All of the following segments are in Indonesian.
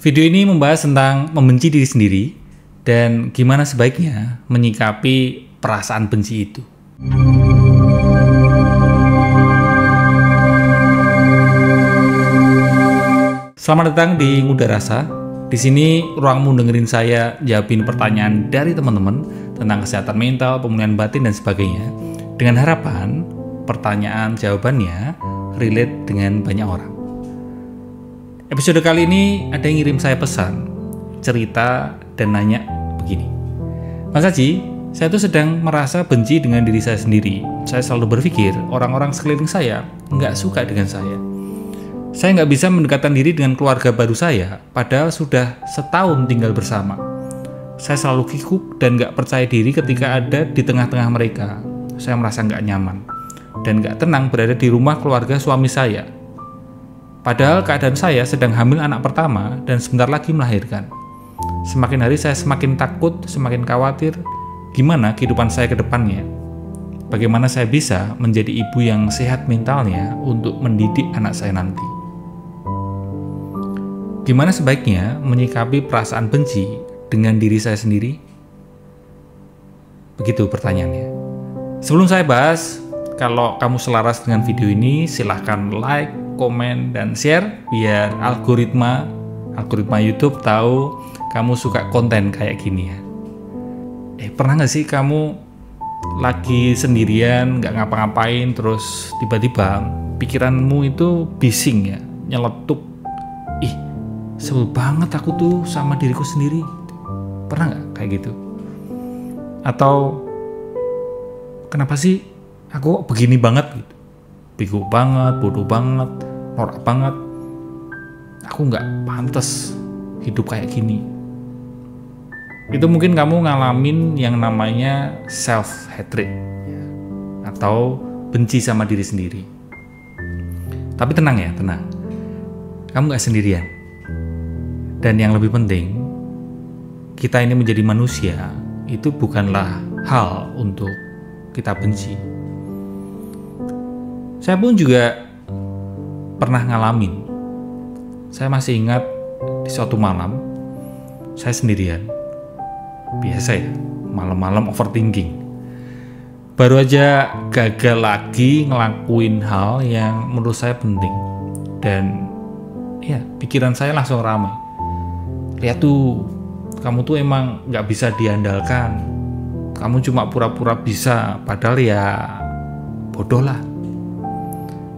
Video ini membahas tentang membenci diri sendiri dan gimana sebaiknya menyikapi perasaan benci itu. Selamat datang di Nguda Rasa. Di sini ruangmu dengerin saya jawabin pertanyaan dari teman-teman tentang kesehatan mental, pemulihan batin dan sebagainya. Dengan harapan pertanyaan jawabannya relate dengan banyak orang. Episode kali ini ada yang ngirim saya pesan, cerita dan nanya begini. Mas Haji, saya tuh sedang merasa benci dengan diri saya sendiri. Saya selalu berpikir orang-orang sekeliling saya nggak suka dengan saya. Saya nggak bisa mendekatkan diri dengan keluarga baru saya, padahal sudah setahun tinggal bersama. Saya selalu kikuk dan nggak percaya diri ketika ada di tengah-tengah mereka. Saya merasa nggak nyaman dan nggak tenang berada di rumah keluarga suami saya. Padahal keadaan saya sedang hamil anak pertama dan sebentar lagi melahirkan. Semakin hari saya semakin takut, semakin khawatir gimana kehidupan saya ke depannya. Bagaimana saya bisa menjadi ibu yang sehat mentalnya untuk mendidik anak saya nanti. Gimana sebaiknya menyikapi perasaan benci dengan diri saya sendiri? Begitu pertanyaannya. Sebelum saya bahas, kalau kamu selaras dengan video ini, silahkan like, komen, dan share biar algoritma YouTube tahu kamu suka konten kayak gini ya. Pernah nggak sih kamu lagi sendirian, nggak ngapa-ngapain, terus tiba-tiba pikiranmu itu bising ya, nyeletuk. Sebel banget aku tuh sama diriku sendiri. Pernah nggak kayak gitu? Atau kenapa sih aku begini banget gitu? Bego banget, bodoh banget, norak banget. Aku nggak pantas hidup kayak gini. Itu mungkin kamu ngalamin yang namanya self-hatred ya, atau benci sama diri sendiri. Tapi tenang ya, tenang. Kamu nggak sendirian. Dan yang lebih penting, kita ini menjadi manusia itu bukanlah hal untuk kita benci. Saya pun juga pernah ngalamin. Saya masih ingat di suatu malam, saya sendirian. Biasa ya, malam-malam overthinking. Baru aja gagal lagi ngelakuin hal yang menurut saya penting. Dan ya, pikiran saya langsung ramai. Lihat tuh, kamu tuh emang gak bisa diandalkan. Kamu cuma pura-pura bisa, padahal ya bodoh lah.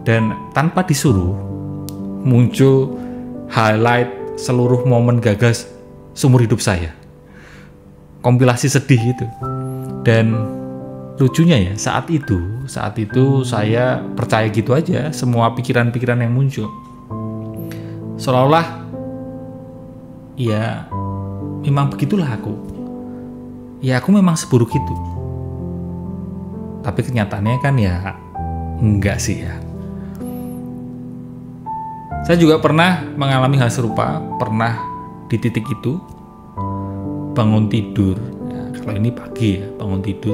Dan tanpa disuruh, muncul highlight seluruh momen gagal seumur hidup saya. Kompilasi sedih itu. Dan lucunya ya, saat itu saya percaya gitu aja semua pikiran-pikiran yang muncul. Seolah-olah ya memang begitulah aku. Ya aku memang seburuk itu. Tapi kenyataannya kan ya enggak sih ya. Saya juga pernah mengalami hal serupa, pernah di titik itu, bangun tidur, ya, kalau ini pagi ya, bangun tidur,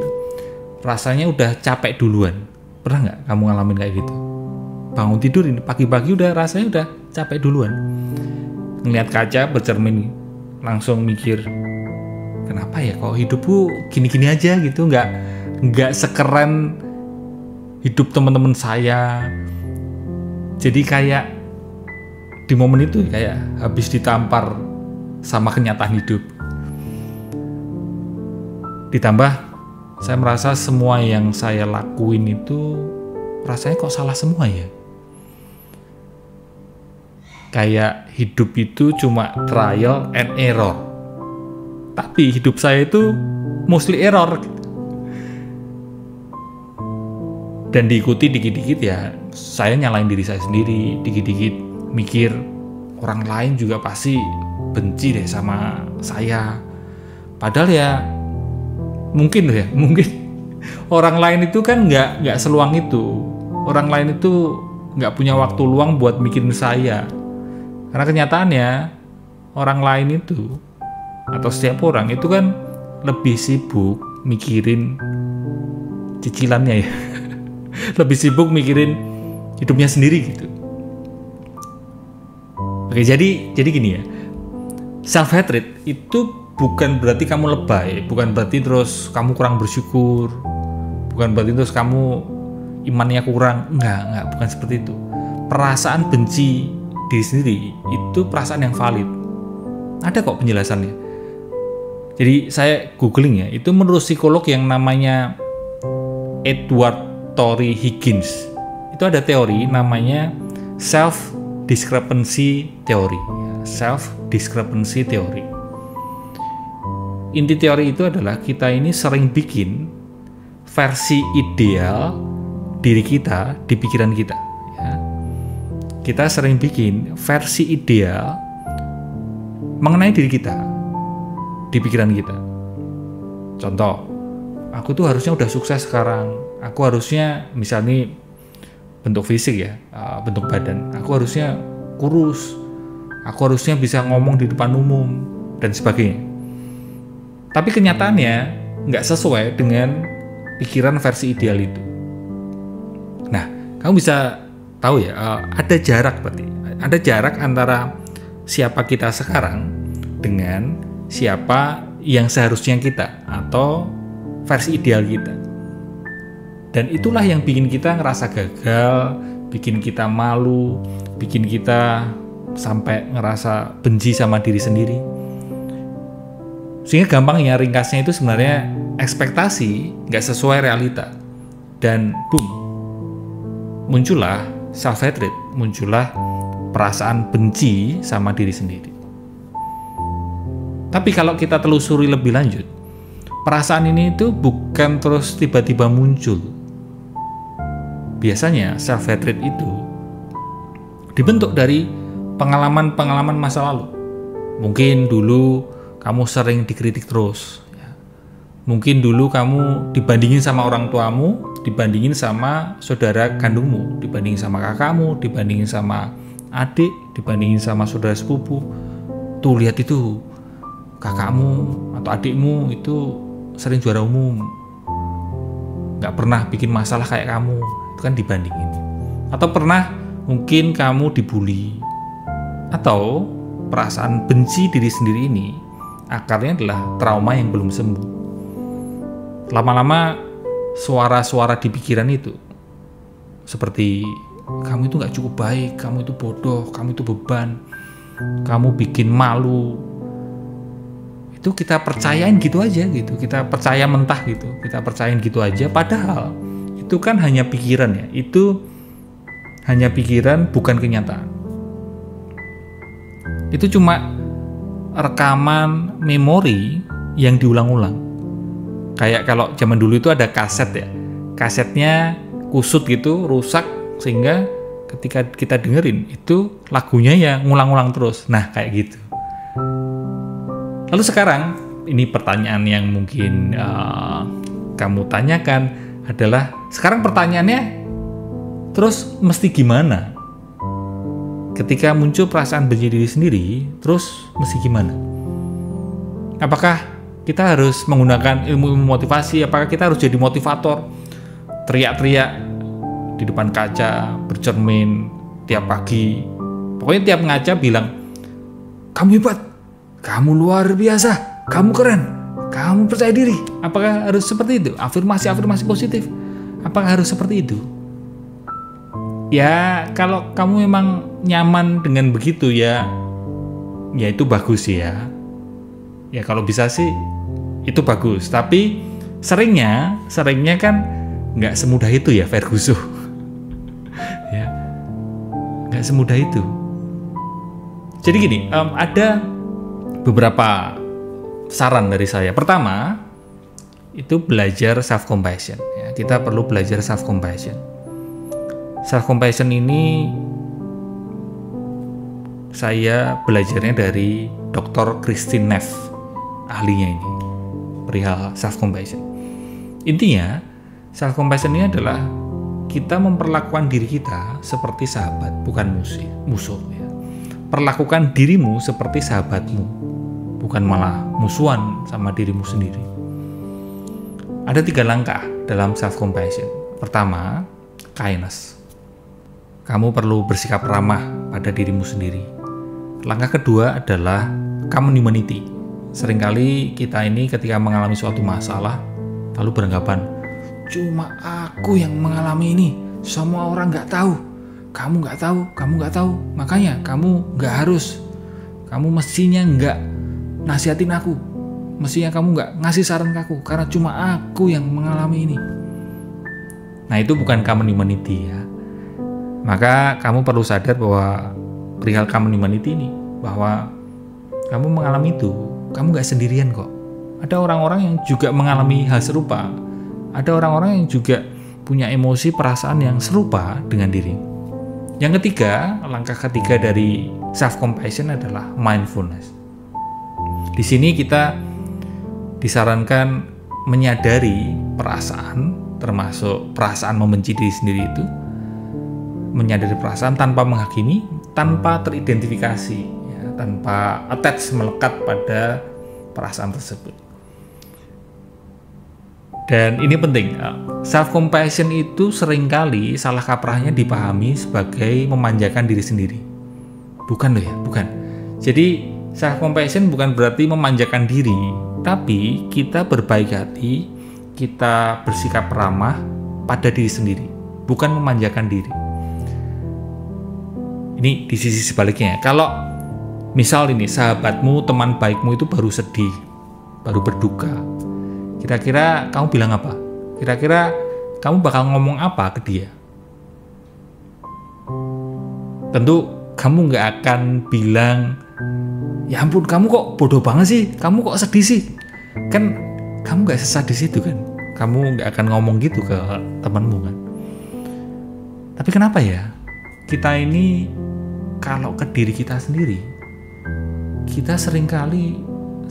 rasanya udah capek duluan. Pernah nggak kamu ngalamin kayak gitu? Bangun tidur ini pagi-pagi udah rasanya udah capek duluan. Ngeliat kaca, bercermin, langsung mikir, kenapa ya kok hidupku gini-gini aja gitu, nggak sekeren hidup teman-teman saya. Jadi kayak di momen itu kayak habis ditampar sama kenyataan hidup. Ditambah saya merasa semua yang saya lakuin itu rasanya kok salah semua ya. Kayak hidup itu cuma trial and error. Tapi hidup saya itu mostly error. Dan diikuti dikit-dikit ya, saya nyalain diri saya sendiri, dikit-dikit mikir orang lain juga pasti benci deh sama saya. Padahal ya mungkin orang lain itu kan nggak seluang itu. Orang lain itu nggak punya waktu luang buat mikirin saya. Karena kenyataannya orang lain itu atau setiap orang itu kan lebih sibuk mikirin cicilannya ya. Lebih sibuk mikirin hidupnya sendiri gitu. Oke, jadi gini ya. self hatred itu bukan berarti kamu lebay, bukan berarti terus kamu kurang bersyukur, bukan berarti terus kamu imannya kurang. Enggak, bukan seperti itu. Perasaan benci diri sendiri itu perasaan yang valid. Ada kok penjelasannya. Jadi saya googling ya, itu menurut psikolog yang namanya Edward Torrey Higgins. Itu ada teori namanya self discrepancy theory. Self discrepancy theory. Inti teori itu adalah kita ini sering bikin versi ideal diri kita di pikiran kita. Ya. Kita sering bikin versi ideal mengenai diri kita di pikiran kita. Contoh, aku tuh harusnya udah sukses sekarang. Aku harusnya misalnya bentuk fisik ya, bentuk badan. Aku harusnya kurus. Aku harusnya bisa ngomong di depan umum dan sebagainya. Tapi kenyataannya nggak sesuai dengan pikiran versi ideal itu. Nah, kamu bisa tahu ya, ada jarak berarti. Ada jarak antara siapa kita sekarang dengan siapa yang seharusnya kita atau versi ideal kita. Dan itulah yang bikin kita ngerasa gagal, bikin kita malu, bikin kita sampai ngerasa benci sama diri sendiri. Sehingga gampangnya, ringkasnya itu sebenarnya ekspektasi nggak sesuai realita. Dan boom, muncullah self-hatred, muncullah perasaan benci sama diri sendiri. Tapi kalau kita telusuri lebih lanjut, perasaan ini itu bukan terus tiba-tiba muncul. Biasanya self-hatred itu dibentuk dari pengalaman-pengalaman masa lalu. Mungkin dulu kamu sering dikritik terus. Mungkin dulu kamu dibandingin sama orang tuamu, dibandingin sama saudara kandungmu, dibandingin sama kakakmu, dibandingin sama adik, dibandingin sama saudara sepupu. Tuh lihat itu, kakakmu atau adikmu itu sering juara umum, nggak pernah bikin masalah kayak kamu. Itu kan dibandingin. Atau pernah mungkin kamu dibully. Atau perasaan benci diri sendiri ini akarnya adalah trauma yang belum sembuh. Lama-lama suara-suara di pikiran itu seperti kamu itu gak cukup baik, kamu itu bodoh, kamu itu beban, kamu bikin malu. Itu kita percayain gitu aja gitu, kita percaya mentah gitu, kita percayain gitu aja. Padahal itu kan hanya pikiran ya, itu hanya pikiran, bukan kenyataan. Itu cuma rekaman memori yang diulang-ulang. Kayak kalau zaman dulu itu ada kaset ya, kasetnya kusut gitu, rusak, sehingga ketika kita dengerin itu lagunya ya ngulang-ulang terus. Nah kayak gitu. Lalu sekarang ini pertanyaan yang mungkin kamu tanyakan adalah, sekarang pertanyaannya terus mesti gimana? Ketika muncul perasaan benci diri sendiri, terus mesti gimana? Apakah kita harus menggunakan ilmu motivasi? Apakah kita harus jadi motivator? Teriak-teriak di depan kaca, bercermin tiap pagi. Pokoknya tiap ngaca bilang, kamu hebat, kamu luar biasa, kamu keren, kamu percaya diri. Apakah harus seperti itu? Afirmasi-afirmasi positif. Apakah harus seperti itu? Ya, kalau kamu memang nyaman dengan begitu ya itu bagus ya. Ya kalau bisa sih itu bagus. Tapi seringnya kan nggak semudah itu ya, Ferguson. Ya, nggak semudah itu. Jadi gini, ada beberapa saran dari saya. Pertama, itu belajar self compassion. Ya, kita perlu belajar self compassion. Self compassion ini saya belajarnya dari Dr. Kristin Neff, ahlinya ini, perihal self compassion. Intinya, self compassion ini adalah kita memperlakukan diri kita seperti sahabat, bukan musuh. Ya. Perlakukan dirimu seperti sahabatmu, bukan malah musuhan sama dirimu sendiri. Ada 3 langkah dalam self compassion. Pertama, kindness. Kamu perlu bersikap ramah pada dirimu sendiri. Langkah kedua adalah common humanity. Seringkali kita ini ketika mengalami suatu masalah lalu beranggapan cuma aku yang mengalami ini, semua orang nggak tahu, kamu nggak tahu, makanya kamu nggak harus, kamu mestinya nggak nasihatin aku, mestinya kamu nggak ngasih saran ke aku karena cuma aku yang mengalami ini. Nah, itu bukan common humanity ya. Maka kamu perlu sadar bahwa perihal common humanity ini, bahwa kamu mengalami itu, kamu gak sendirian kok. Ada orang-orang yang juga mengalami hal serupa. Ada orang-orang yang juga punya emosi perasaan yang serupa dengan diri. Yang ketiga, langkah ketiga dari self-compassion adalah mindfulness. Di sini kita disarankan menyadari perasaan, termasuk perasaan membenci diri sendiri itu, menyadari perasaan tanpa menghakimi, tanpa teridentifikasi, ya, tanpa attach, melekat pada perasaan tersebut. Dan ini penting, self-compassion itu seringkali salah kaprahnya dipahami sebagai memanjakan diri sendiri. Bukan loh ya, bukan. Jadi self-compassion bukan berarti memanjakan diri, tapi kita berbaik hati, kita bersikap ramah pada diri sendiri, bukan memanjakan diri. Ini di sisi sebaliknya. Kalau misal ini sahabatmu, teman baikmu itu baru sedih, baru berduka, kira-kira kamu bilang apa? Kira-kira kamu bakal ngomong apa ke dia? Tentu kamu nggak akan bilang, ya ampun kamu kok bodoh banget sih, kamu kok sedih sih. Kan kamu nggak sesadis itu kan. Kamu nggak akan ngomong gitu ke temanmu kan. Tapi kenapa ya? Kita ini kalau ke diri kita sendiri, kita seringkali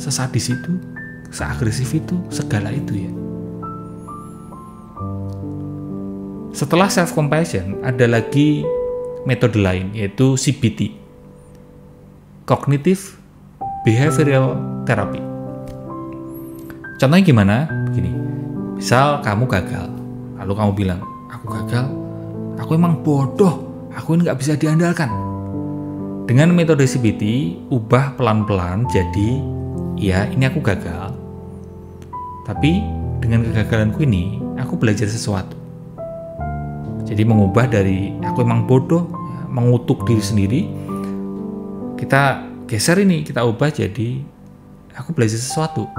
sesadis itu, seagresif itu, segala itu ya. Setelah self-compassion, ada lagi metode lain, yaitu CBT, Cognitive Behavioral Therapy. Contohnya gimana? Begini, misal kamu gagal, lalu kamu bilang, aku gagal, aku emang bodoh, aku ini nggak bisa diandalkan. Dengan metode CBT, ubah pelan-pelan jadi, ya ini aku gagal, tapi dengan kegagalanku ini, aku belajar sesuatu. Jadi mengubah dari aku emang bodoh, ya, mengutuk diri sendiri, kita geser ini, kita ubah jadi aku belajar sesuatu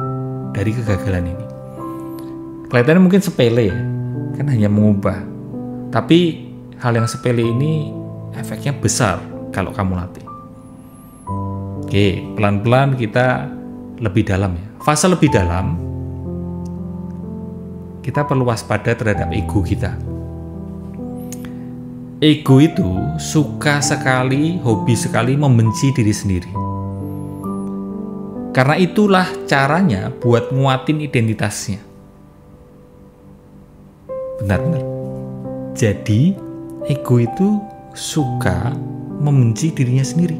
dari kegagalan ini. Kelihatannya mungkin sepele ya, kan hanya mengubah. Tapi hal yang sepele ini efeknya besar kalau kamu latih. Oke, pelan-pelan kita lebih dalam ya. Fase lebih dalam, kita perlu waspada terhadap ego kita. Ego itu suka sekali, hobi sekali membenci diri sendiri. Karena itulah caranya buat nguatin identitasnya. Benar-benar. Jadi, ego itu suka membenci dirinya sendiri.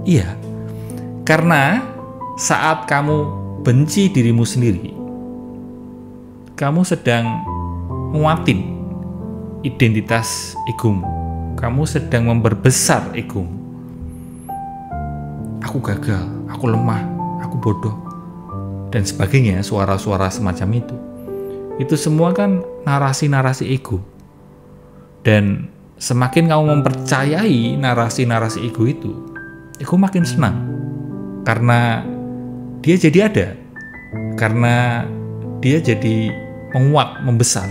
Iya, karena saat kamu benci dirimu sendiri, kamu sedang nguatin identitas egomu. Kamu sedang memperbesar egomu. Aku gagal, aku lemah, aku bodoh, dan sebagainya, suara-suara semacam itu. Itu semua kan narasi-narasi ego. Dan semakin kamu mempercayai narasi-narasi ego itu, ego makin senang. Karena dia jadi ada. Karena dia jadi menguat, membesar.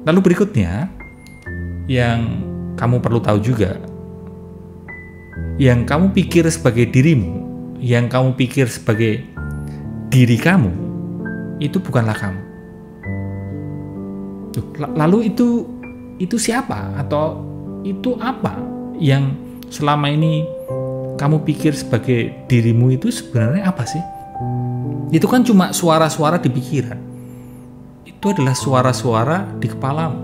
Lalu berikutnya, yang kamu perlu tahu juga, yang kamu pikir sebagai dirimu, yang kamu pikir sebagai diri kamu, itu bukanlah kamu. Lalu itu siapa? Atau itu apa yang selama ini kamu pikir sebagai dirimu itu sebenarnya apa sih? Itu kan cuma suara-suara di pikiran. Itu adalah suara-suara di kepalamu.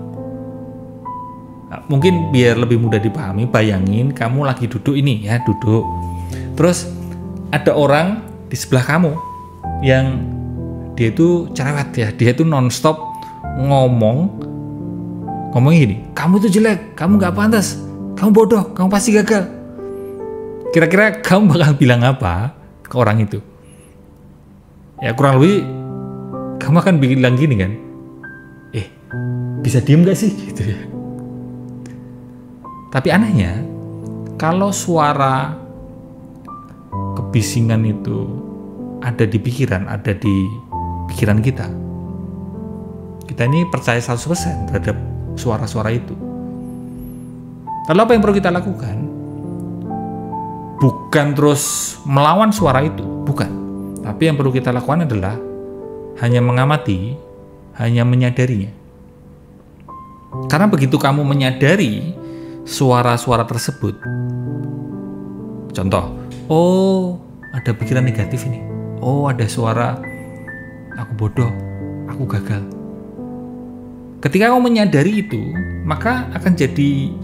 Nah, mungkin biar lebih mudah dipahami, bayangin kamu lagi duduk ini ya, duduk. Terus ada orang di sebelah kamu yang dia itu cerewet ya, dia itu nonstop ngomongnya gini, kamu tuh jelek, kamu gak pantas, kamu bodoh, kamu pasti gagal. Kira-kira kamu bakal bilang apa ke orang itu? Ya kurang lebih kamu akan bilang gini kan, bisa diem gak sih gitu ya. Tapi anehnya, kalau suara kebisingan itu ada di pikiran kita ini percaya 100% terhadap suara-suara itu. Lalu apa yang perlu kita lakukan? Bukan terus melawan suara itu, bukan. Tapi yang perlu kita lakukan adalah hanya mengamati, hanya menyadarinya. Karena begitu kamu menyadari suara-suara tersebut, contoh, oh ada pikiran negatif ini, oh ada suara aku bodoh, aku gagal. Ketika kamu menyadari itu, maka akan jadi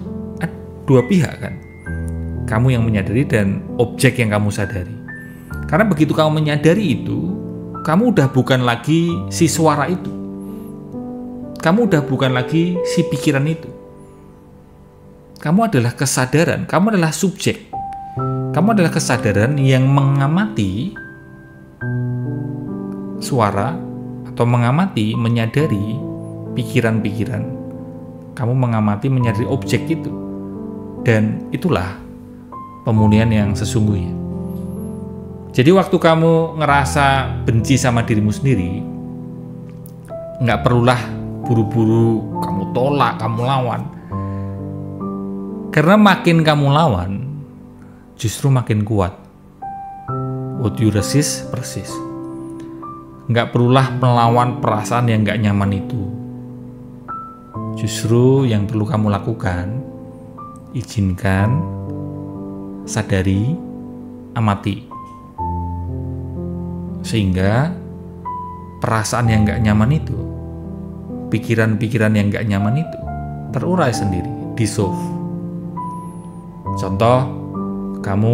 dua pihak kan, kamu yang menyadari dan objek yang kamu sadari. Karena begitu kamu menyadari itu, kamu udah bukan lagi si suara itu, kamu udah bukan lagi si pikiran itu. Kamu adalah kesadaran, kamu adalah subjek. Kamu adalah kesadaran yang mengamati suara atau mengamati, menyadari pikiran-pikiran. Kamu mengamati, menyadari objek itu. Dan itulah pemulihan yang sesungguhnya. Jadi waktu kamu ngerasa benci sama dirimu sendiri, nggak perlulah buru-buru kamu tolak, kamu lawan. Karena makin kamu lawan, justru makin kuat. What you resist, persist. Nggak perlulah melawan perasaan yang nggak nyaman itu. Justru yang perlu kamu lakukan, izinkan, sadari, amati. Sehingga perasaan yang nggak nyaman itu, pikiran-pikiran yang gak nyaman itu terurai sendiri, dissolve. Contoh, kamu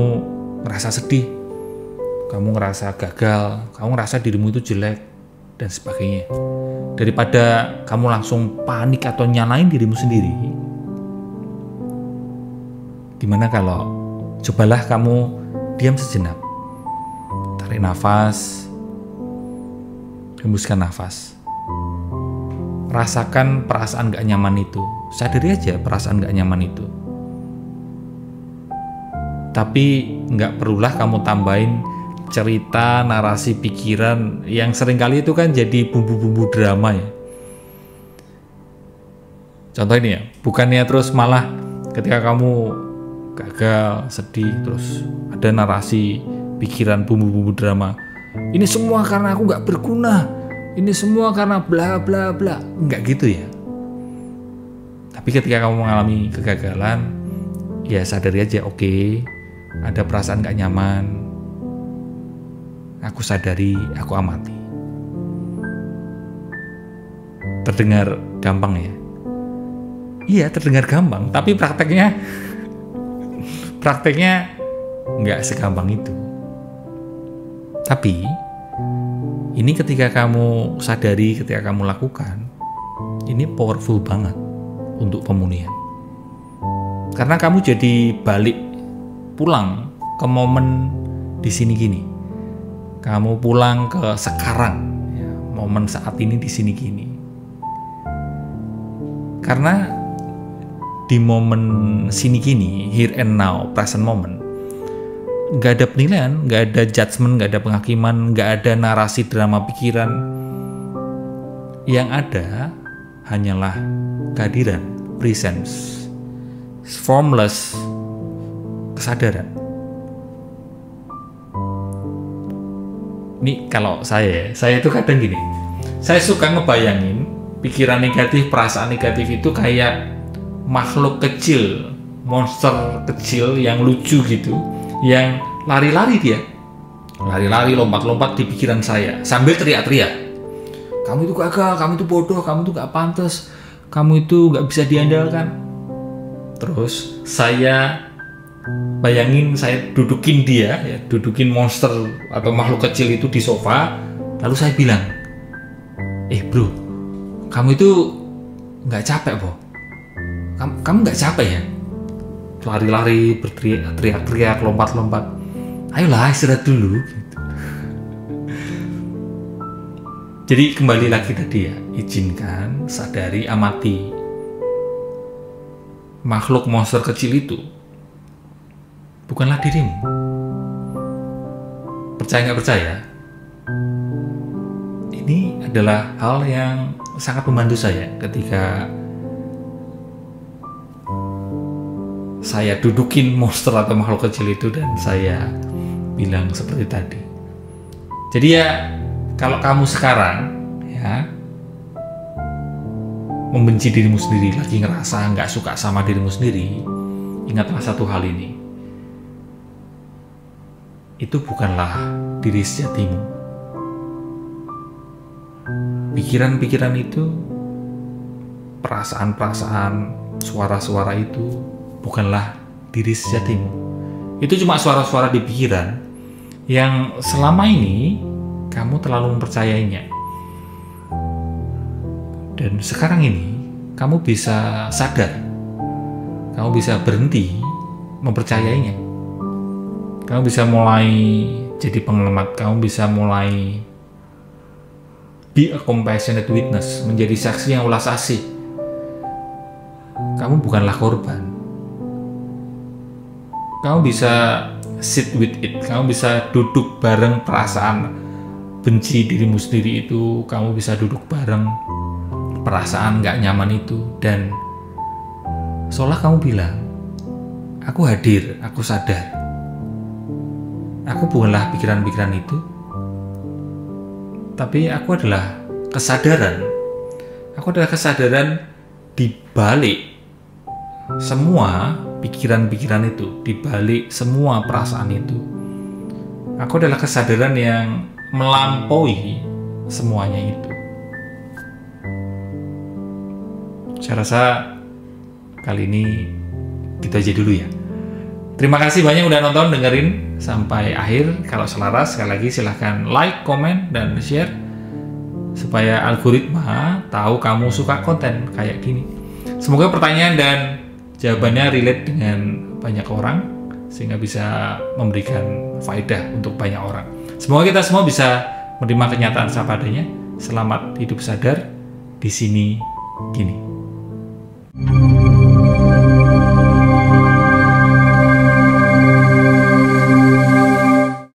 ngerasa sedih, kamu ngerasa gagal, kamu ngerasa dirimu itu jelek, dan sebagainya. Daripada kamu langsung panik atau nyalain dirimu sendiri, gimana kalau cobalah kamu diam sejenak, tarik nafas, hembuskan nafas. Rasakan perasaan gak nyaman itu. Sadari aja perasaan gak nyaman itu. Tapi gak perlulah kamu tambahin cerita, narasi, pikiran yang seringkali itu kan jadi bumbu-bumbu drama ya. Contoh ini ya, bukannya terus malah ketika kamu gagal, sedih, terus ada narasi, pikiran, bumbu-bumbu drama. Ini semua karena aku gak berguna. Ini semua karena bla bla bla. Enggak gitu ya. Tapi ketika kamu mengalami kegagalan, ya sadari aja, oke, ada perasaan gak nyaman. Aku sadari, aku amati. Terdengar gampang ya? Iya, terdengar gampang, tapi prakteknya nggak segampang itu. Tapi ini ketika kamu sadari, ketika kamu lakukan, ini powerful banget untuk pemulihan. Karena kamu jadi balik pulang ke momen di sini gini. Kamu pulang ke sekarang, ya, momen saat ini di sini gini. Karena di momen sini gini, here and now, present moment, nggak ada penilaian, nggak ada judgement, nggak ada penghakiman, nggak ada narasi drama pikiran. Yang ada hanyalah kehadiran, presence, formless, kesadaran. Ini kalau saya itu kadang gini, saya suka ngebayangin pikiran negatif, perasaan negatif itu kayak makhluk kecil, monster kecil yang lucu gitu, yang lari-lari dia, lari-lari, lompat-lompat di pikiran saya sambil teriak-teriak, kamu itu gagal, kamu itu bodoh, kamu itu gak pantas, kamu itu gak bisa diandalkan. Terus saya bayangin saya dudukin dia, ya, dudukin monster atau makhluk kecil itu di sofa, lalu saya bilang, bro, kamu itu gak capek, Bo? Kamu gak capek ya? lari-lari, berteriak-teriak, lompat-lompat. Ayolah istirahat dulu. Gitu. Jadi kembali lagi tadi ya, izinkan, sadari, amati. Makhluk monster kecil itu bukanlah dirimu. Percaya nggak percaya? Ini adalah hal yang sangat membantu saya ketika saya dudukin monster atau makhluk kecil itu dan saya bilang seperti tadi. Jadi ya, kalau kamu sekarang ya membenci dirimu sendiri, lagi ngerasa nggak suka sama dirimu sendiri, ingatlah satu hal ini. Itu bukanlah diri sejatimu. Pikiran-pikiran itu, perasaan-perasaan, suara-suara itu bukanlah diri sejatimu. Itu cuma suara-suara di pikiran yang selama ini kamu terlalu mempercayainya. Dan sekarang ini kamu bisa sadar, kamu bisa berhenti mempercayainya. Kamu bisa mulai jadi pengamat, kamu bisa mulai be a compassionate witness, menjadi saksi yang ulas asih. Kamu bukanlah korban. Kamu bisa sit with it, kamu bisa duduk bareng perasaan benci dirimu sendiri itu, kamu bisa duduk bareng perasaan gak nyaman itu, dan seolah kamu bilang, aku hadir, aku sadar. Aku bukanlah pikiran-pikiran itu, tapi aku adalah kesadaran. Aku adalah kesadaran di balik semua pikiran-pikiran itu, di balik semua perasaan itu. Aku adalah kesadaran yang melampaui semuanya itu. Saya rasa kali ini gitu aja dulu ya. Terima kasih banyak udah nonton, dengerin sampai akhir. Kalau selaras, sekali lagi silahkan like, komen, dan share supaya algoritma tahu kamu suka konten kayak gini. Semoga pertanyaan dan jawabannya relate dengan banyak orang sehingga bisa memberikan faedah untuk banyak orang. Semoga kita semua bisa menerima kenyataan seadanya. Selamat hidup sadar, di sini gini.